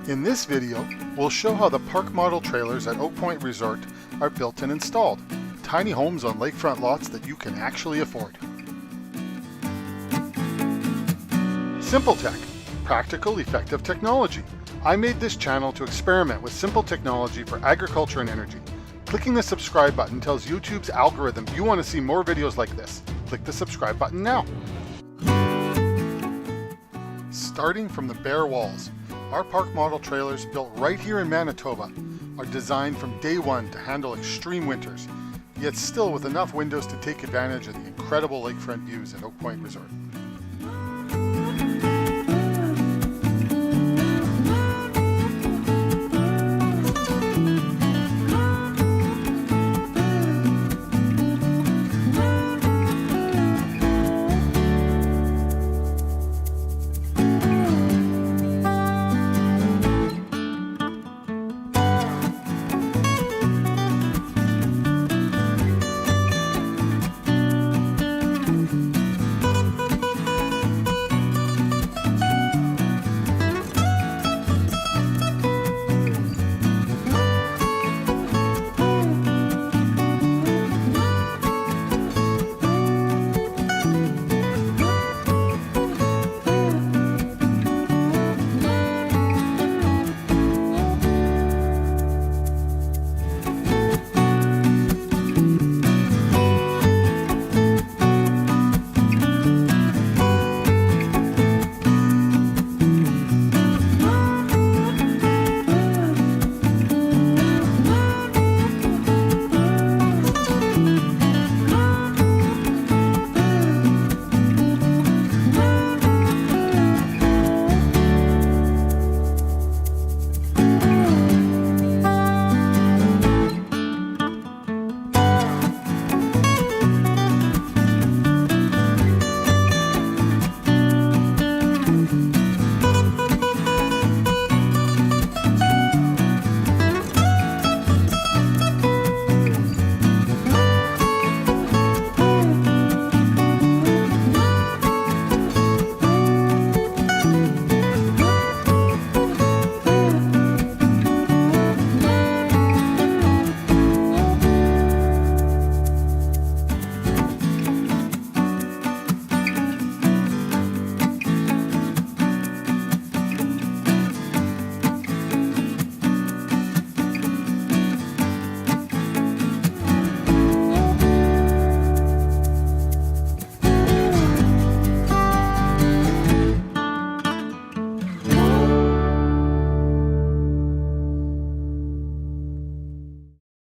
In this video, we'll show how the park model trailers at Oak Point Resort are built and installed. Tiny homes on lakefront lots that you can actually afford. Simple Tech, practical, effective technology. I made this channel to experiment with simple technology for agriculture and energy. Clicking the subscribe button tells YouTube's algorithm you want to see more videos like this. Click the subscribe button now. Starting from the bare walls, our park model trailers built right here in Manitoba are designed from day one to handle extreme winters, yet still with enough windows to take advantage of the incredible lakefront views at Oak Point Resort.